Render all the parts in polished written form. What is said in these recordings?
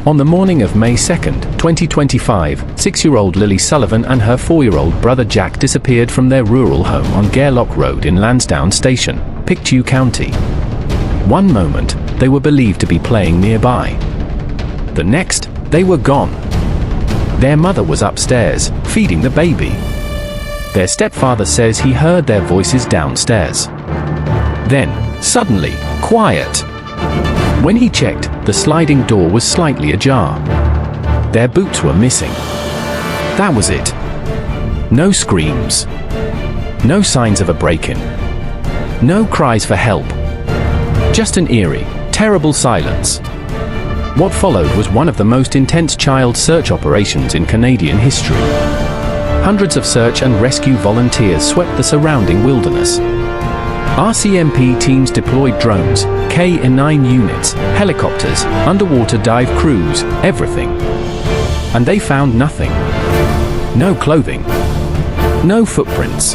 On the morning of May 2, 2025, 6-year-old Lilly Sullivan and her 4-year-old brother Jack disappeared from their rural home on Gairloch Road in Lansdowne Station, Pictou County. One moment, they were believed to be playing nearby. The next, they were gone. Their mother was upstairs, feeding the baby. Their stepfather says he heard their voices downstairs. Then, suddenly, quiet. When he checked, the sliding door was slightly ajar. Their boots were missing. That was it. No screams. No signs of a break-in. No cries for help. Just an eerie, terrible silence. What followed was one of the most intense child search operations in Canadian history. Hundreds of search and rescue volunteers swept the surrounding wilderness. RCMP teams deployed drones, K-9 units, helicopters, underwater dive crews, everything. And they found nothing. No clothing. No footprints.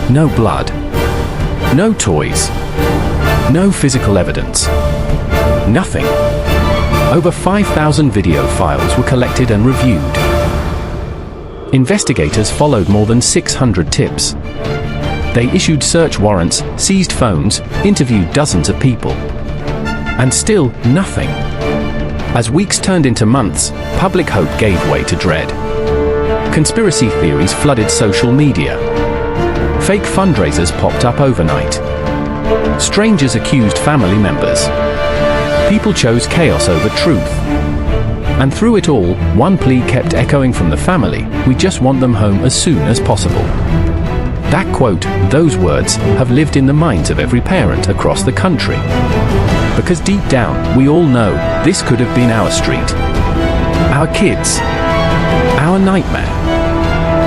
No blood. No toys. No physical evidence. Nothing. Over 5,000 video files were collected and reviewed. Investigators followed more than 600 tips. They issued search warrants, seized phones, interviewed dozens of people. And still, nothing. As weeks turned into months, public hope gave way to dread. Conspiracy theories flooded social media. Fake fundraisers popped up overnight. Strangers accused family members. People chose chaos over truth. And through it all, one plea kept echoing from the family: we just want them home as soon as possible. That quote, those words, have lived in the minds of every parent across the country. Because deep down, we all know, this could have been our street. Our kids. Our nightmare.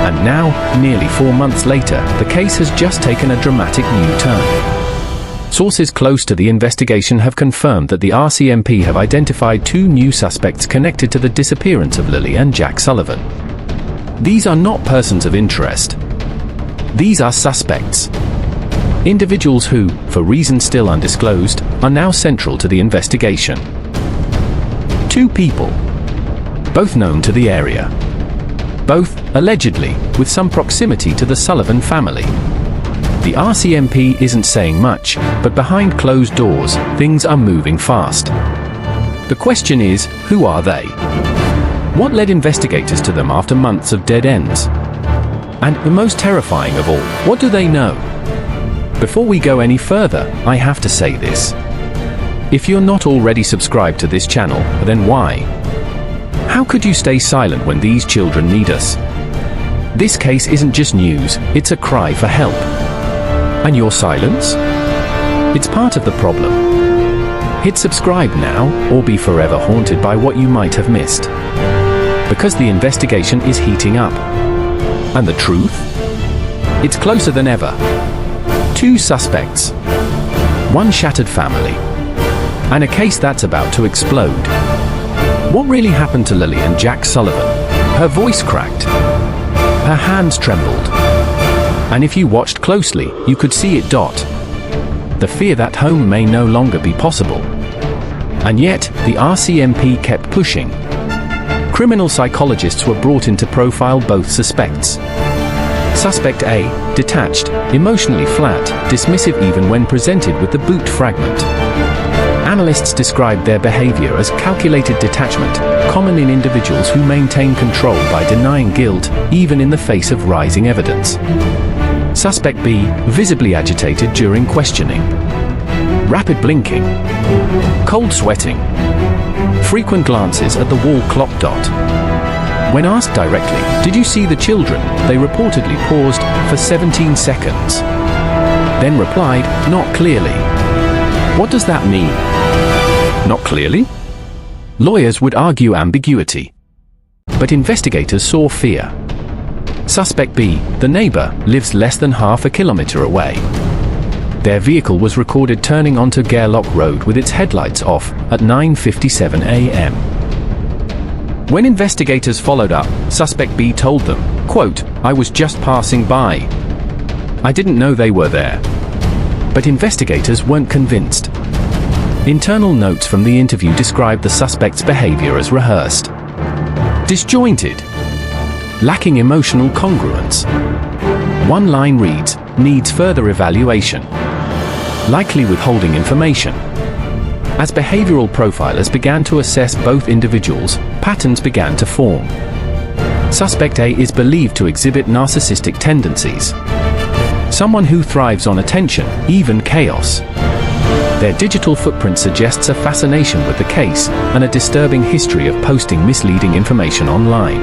And now, nearly 4 months later, the case has just taken a dramatic new turn. Sources close to the investigation have confirmed that the RCMP have identified 2 new suspects connected to the disappearance of Lilly and Jack Sullivan. These are not persons of interest. These are suspects. Individuals who, for reasons still undisclosed, are now central to the investigation. 2 people. Both known to the area. Both, allegedly, with some proximity to the Sullivan family. The RCMP isn't saying much, but behind closed doors, things are moving fast. The question is, who are they? What led investigators to them after months of dead ends? And the most terrifying of all, what do they know? Before we go any further, I have to say this. If you're not already subscribed to this channel, then why? How could you stay silent when these children need us? This case isn't just news, it's a cry for help. And your silence? It's part of the problem. Hit subscribe now, or be forever haunted by what you might have missed. Because the investigation is heating up. And the truth? It's closer than ever. 2 suspects. 1 shattered family. And a case that's about to explode. What really happened to Lilly and Jack Sullivan? Her voice cracked. Her hands trembled. And if you watched closely, you could see it dot. The fear that home may no longer be possible. And yet, the RCMP kept pushing. Criminal psychologists were brought in to profile both suspects. Suspect A, detached, emotionally flat, dismissive even when presented with the boot fragment. Analysts described their behavior as calculated detachment, common in individuals who maintain control by denying guilt, even in the face of rising evidence. Suspect B, visibly agitated during questioning. Rapid blinking. Cold sweating. Frequent glances at the wall clock dot. When asked directly, "Did you see the children?" they reportedly paused for 17 seconds. Then replied, "Not clearly." What does that mean? Not clearly? Lawyers would argue ambiguity. But investigators saw fear. Suspect B, the neighbor, lives less than half a kilometer away. Their vehicle was recorded turning onto Gairloch Road with its headlights off at 9:57 a.m. When investigators followed up, Suspect B told them, quote, "I was just passing by. I didn't know they were there." But investigators weren't convinced. Internal notes from the interview describe the suspect's behavior as rehearsed, disjointed, lacking emotional congruence. One line reads, "Needs further evaluation. Likely withholding information." As behavioral profilers began to assess both individuals, patterns began to form. Suspect A is believed to exhibit narcissistic tendencies. Someone who thrives on attention, even chaos. Their digital footprint suggests a fascination with the case and a disturbing history of posting misleading information online.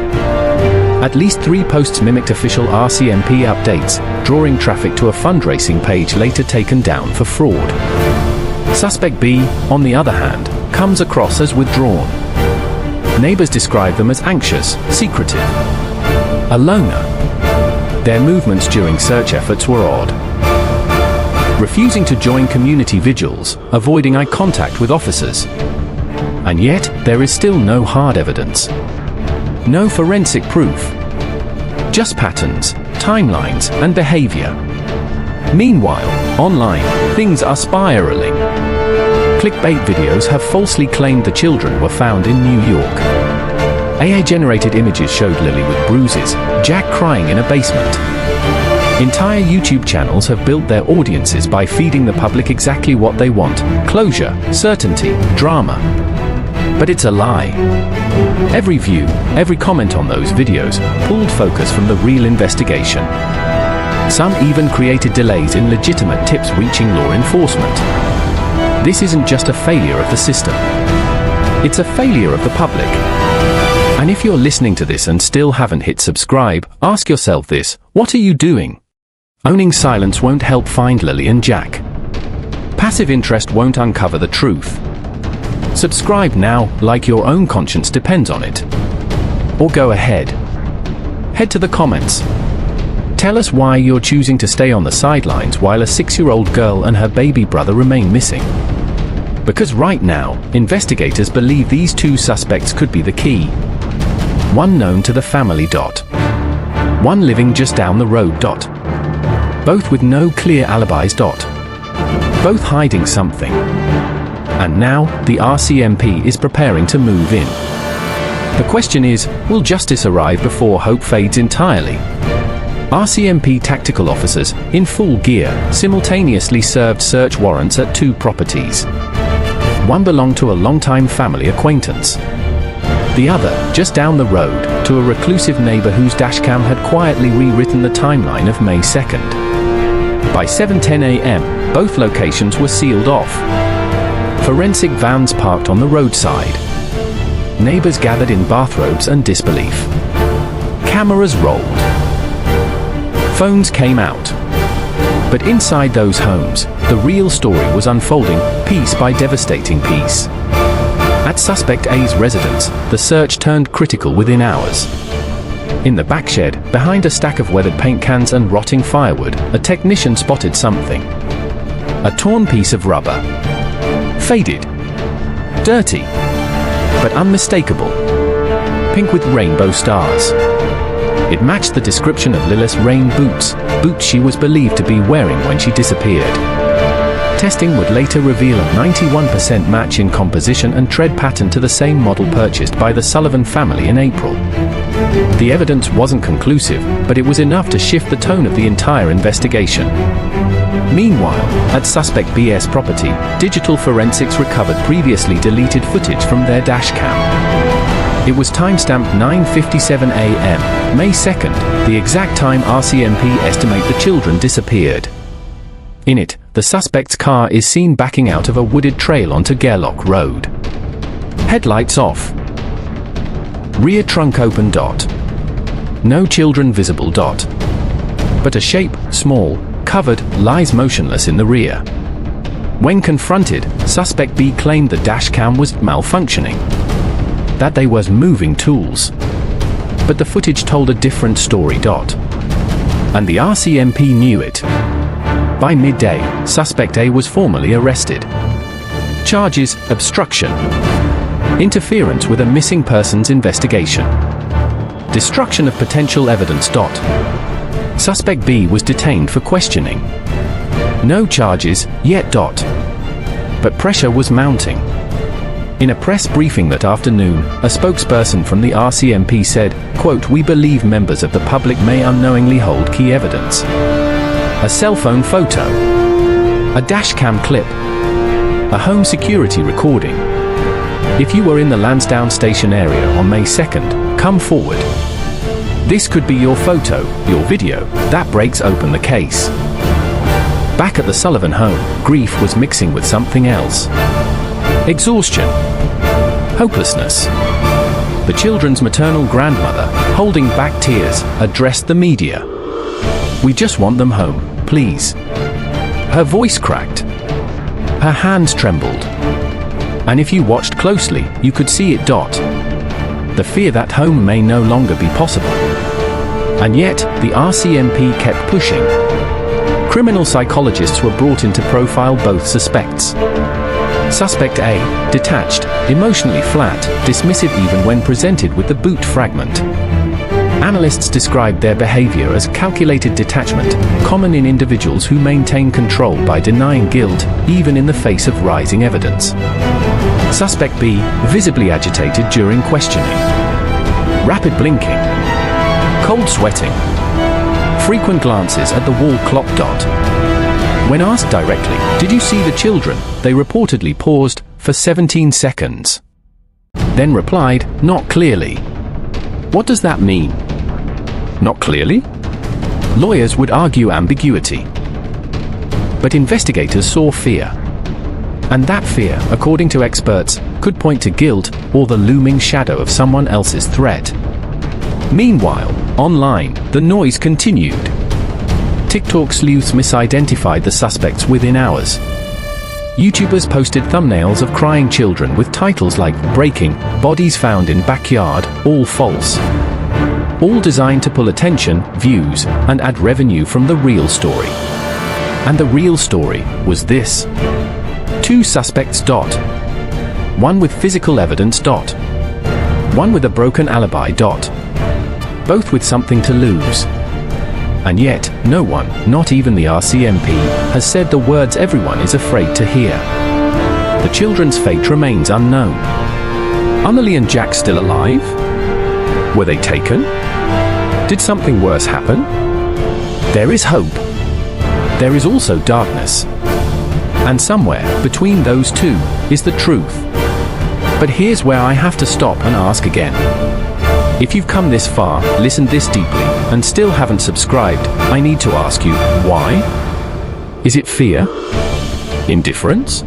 At least 3 posts mimicked official RCMP updates, drawing traffic to a fundraising page later taken down for fraud. Suspect B, on the other hand, comes across as withdrawn. Neighbors describe them as anxious, secretive, a loner. Their movements during search efforts were odd. Refusing to join community vigils, avoiding eye contact with officers. And yet, there is still no hard evidence. No forensic proof. Just patterns, timelines, and behavior. Meanwhile, online, things are spiraling. Clickbait videos have falsely claimed the children were found in New York. AI-generated images showed Lilly with bruises, Jack crying in a basement. Entire YouTube channels have built their audiences by feeding the public exactly what they want: closure, certainty, drama. But it's a lie. Every view, every comment on those videos pulled focus from the real investigation. Some even created delays in legitimate tips reaching law enforcement. This isn't just a failure of the system. It's a failure of the public. And if you're listening to this and still haven't hit subscribe, ask yourself this: what are you doing? Owning silence won't help find Lilly and Jack. Passive interest won't uncover the truth. Subscribe now, like your own conscience depends on it. Or go ahead. Head to the comments. Tell us why you're choosing to stay on the sidelines while a 6-year-old girl and her baby brother remain missing. Because right now, investigators believe these 2 suspects could be the key. One known to the family. One living just down the road. Both with no clear alibis. Both hiding something. And now, the RCMP is preparing to move in. The question is, will justice arrive before hope fades entirely? RCMP tactical officers, in full gear, simultaneously served search warrants at 2 properties. One belonged to a longtime family acquaintance. The other, just down the road, to a reclusive neighbor whose dashcam had quietly rewritten the timeline of May 2nd. By 7:10 a.m., both locations were sealed off. Forensic vans parked on the roadside. Neighbors gathered in bathrobes and disbelief. Cameras rolled. Phones came out. But inside those homes, the real story was unfolding, piece by devastating piece. At Suspect A's residence, the search turned critical within hours. In the back shed, behind a stack of weathered paint cans and rotting firewood, a technician spotted something. A torn piece of rubber. Faded. Dirty. But unmistakable. Pink with rainbow stars. It matched the description of Lilith's rain boots, boots she was believed to be wearing when she disappeared. Testing would later reveal a 91% match in composition and tread pattern to the same model purchased by the Sullivan family in April. The evidence wasn't conclusive, but it was enough to shift the tone of the entire investigation. Meanwhile, at Suspect B's property, digital forensics recovered previously deleted footage from their dashcam. It was timestamped 9:57 a.m., May 2nd, the exact time RCMP estimate the children disappeared. In it, the suspect's car is seen backing out of a wooded trail onto Gerlock Road. Headlights off. Rear trunk open. No children visible. But a shape, small, covered, lies motionless in the rear. When confronted, Suspect B claimed the dashcam was malfunctioning. That they was moving tools. But the footage told a different story. And the RCMP knew it. By midday, Suspect A was formally arrested. Charges: obstruction, interference with a missing persons investigation, destruction of potential evidence. Suspect B was detained for questioning. No charges yet. But pressure was mounting. In a press briefing that afternoon, a spokesperson from the RCMP said, quote, "We believe members of the public may unknowingly hold key evidence. A cell phone photo, a dashcam clip, a home security recording. If you were in the Lansdowne station area on May 2nd, come forward. This could be your photo, your video, that breaks open the case." Back at the Sullivan home, grief was mixing with something else. Exhaustion. Hopelessness. The children's maternal grandmother, holding back tears, addressed the media. "We just want them home, please." Her voice cracked. Her hands trembled. And if you watched closely, you could see it dot. The fear that home may no longer be possible. And yet, the RCMP kept pushing. Criminal psychologists were brought in to profile both suspects. Suspect A, detached, emotionally flat, dismissive even when presented with the boot fragment. Analysts described their behavior as calculated detachment, common in individuals who maintain control by denying guilt, even in the face of rising evidence. Suspect B, visibly agitated during questioning. Rapid blinking. Cold sweating. Frequent glances at the wall clock dot. When asked directly, "Did you see the children?" they reportedly paused for 17 seconds. Then replied, "Not clearly." What does that mean? Not clearly? Lawyers would argue ambiguity. But investigators saw fear. And that fear, according to experts, could point to guilt or the looming shadow of someone else's threat. Meanwhile, online, the noise continued. TikTok sleuths misidentified the suspects within hours. YouTubers posted thumbnails of crying children with titles like "Breaking, Bodies Found in Backyard, All False." All designed to pull attention, views, and add revenue from the real story. And the real story was this. 2 suspects dot. One with physical evidence dot. One with a broken alibi dot. Both with something to lose. And yet, no one, not even the RCMP, has said the words everyone is afraid to hear. The children's fate remains unknown. Are Lilly and Jack still alive? Were they taken? Did something worse happen? There is hope. There is also darkness. And somewhere between those two is the truth. But here's where I have to stop and ask again. If you've come this far, listened this deeply, and still haven't subscribed, I need to ask you, why? Is it fear? Indifference?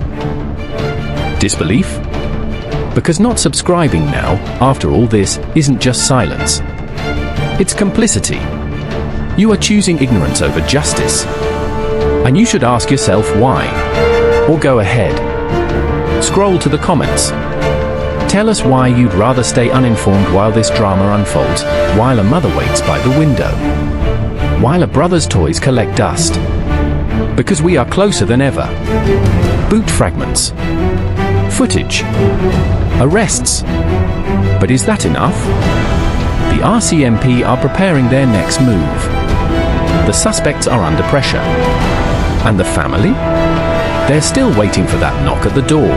Disbelief? Because not subscribing now, after all this, isn't just silence. It's complicity. You are choosing ignorance over justice. And you should ask yourself why. Or go ahead. Scroll to the comments. Tell us why you'd rather stay uninformed while this drama unfolds, while a mother waits by the window, while a brother's toys collect dust. Because we are closer than ever. Boot fragments. Footage. Arrests. But is that enough? The RCMP are preparing their next move. The suspects are under pressure. And the family? They're still waiting for that knock at the door.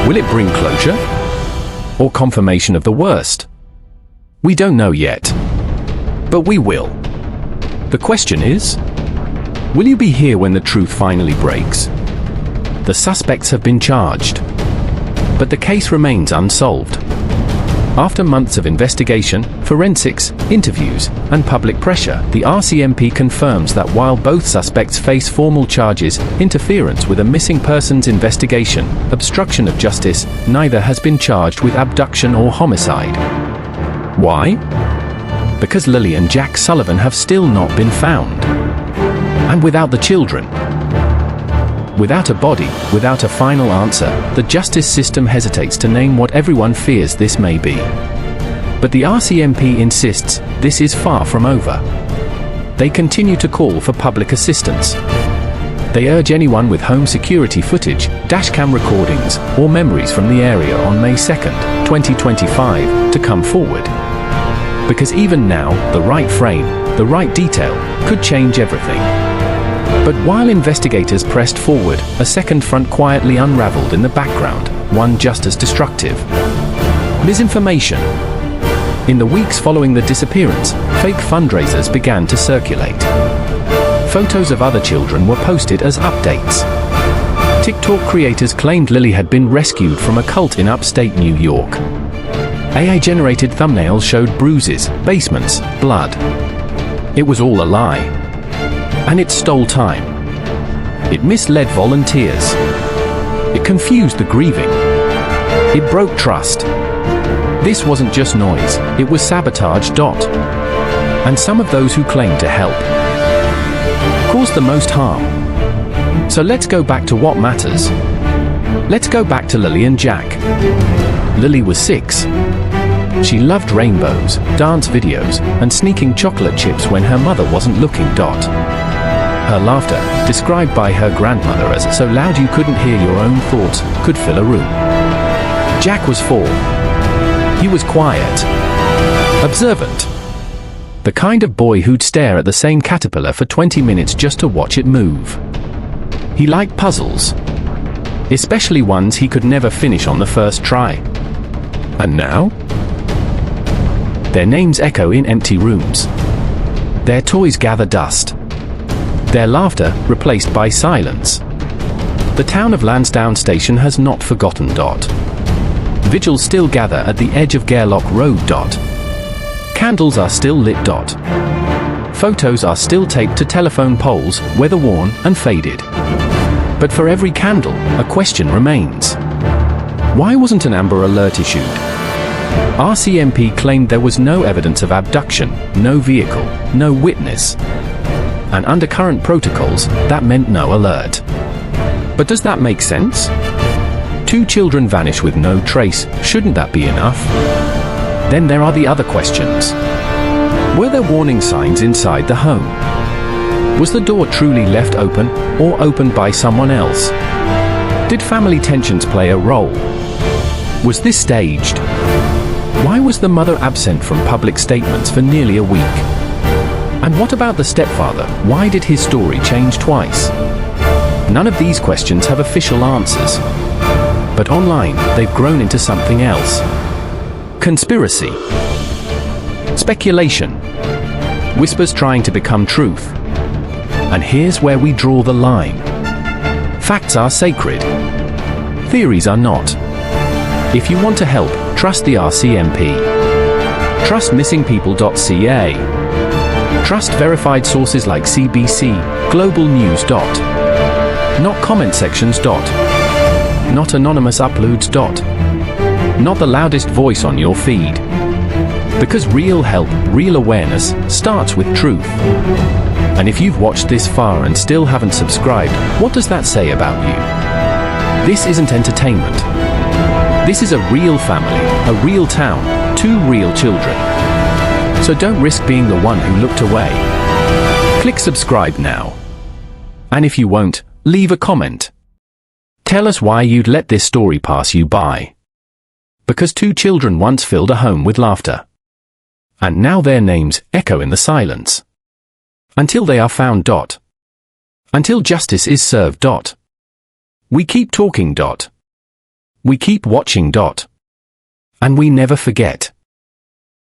Will it bring closure? Or confirmation of the worst? We don't know yet. But we will. The question is, will you be here when the truth finally breaks? The suspects have been charged. But the case remains unsolved. After months of investigation, forensics, interviews, and public pressure, the RCMP confirms that while both suspects face formal charges, interference with a missing persons investigation, obstruction of justice, neither has been charged with abduction or homicide. Why? Because Lilly and Jack Sullivan have still not been found. And without the children, without a body, without a final answer, the justice system hesitates to name what everyone fears this may be. But the RCMP insists this is far from over. They continue to call for public assistance. They urge anyone with home security footage, dashcam recordings, or memories from the area on May 2nd, 2025, to come forward. Because even now, the right frame, the right detail, could change everything. But while investigators pressed forward, a second front quietly unraveled in the background, one just as destructive. Misinformation. In the weeks following the disappearance, fake fundraisers began to circulate. Photos of other children were posted as updates. TikTok creators claimed Lilly had been rescued from a cult in upstate New York. AI-generated thumbnails showed bruises, basements, blood. It was all a lie. And it stole time. It misled volunteers. It confused the grieving. It broke trust. This wasn't just noise, it was sabotage. And some of those who claimed to help caused the most harm. So let's go back to what matters. Let's go back to Lilly and Jack. Lilly was 6. She loved rainbows, dance videos, and sneaking chocolate chips when her mother wasn't looking. Her laughter, described by her grandmother as so loud you couldn't hear your own thoughts, could fill a room. Jack was 4. He was quiet, observant. The kind of boy who'd stare at the same caterpillar for 20 minutes just to watch it move. He liked puzzles, especially ones he could never finish on the first try. And now? Their names echo in empty rooms. Their toys gather dust. Their laughter replaced by silence. The town of Lansdowne Station has not forgotten. Vigils still gather at the edge of Gairloch Road. Candles are still lit. Photos are still taped to telephone poles, weather-worn and faded. But for every candle, a question remains. Why wasn't an Amber Alert issued? RCMP claimed there was no evidence of abduction, no vehicle, no witness. And under current protocols, that meant no alert. But does that make sense? 2 children vanish with no trace, shouldn't that be enough? Then there are the other questions. Were there warning signs inside the home? Was the door truly left open, or opened by someone else? Did family tensions play a role? Was this staged? Why was the mother absent from public statements for nearly a week? And what about the stepfather? Why did his story change twice? None of these questions have official answers. But online, they've grown into something else. Conspiracy. Speculation. Whispers trying to become truth. And here's where we draw the line. Facts are sacred. Theories are not. If you want to help, trust the RCMP. Trust missingpeople.ca. Trust verified sources like CBC, Global News. Not comment sections. Not anonymous uploads. Not the loudest voice on your feed. Because real help, real awareness, starts with truth. And if you've watched this far and still haven't subscribed, what does that say about you? This isn't entertainment. This is a real family, a real town, 2 real children. So don't risk being the one who looked away. Click subscribe now. And if you won't, leave a comment. Tell us why you'd let this story pass you by. Because 2 children once filled a home with laughter. And now their names echo in the silence. Until they are found. Until justice is served. We keep talking. We keep watching. And we never forget.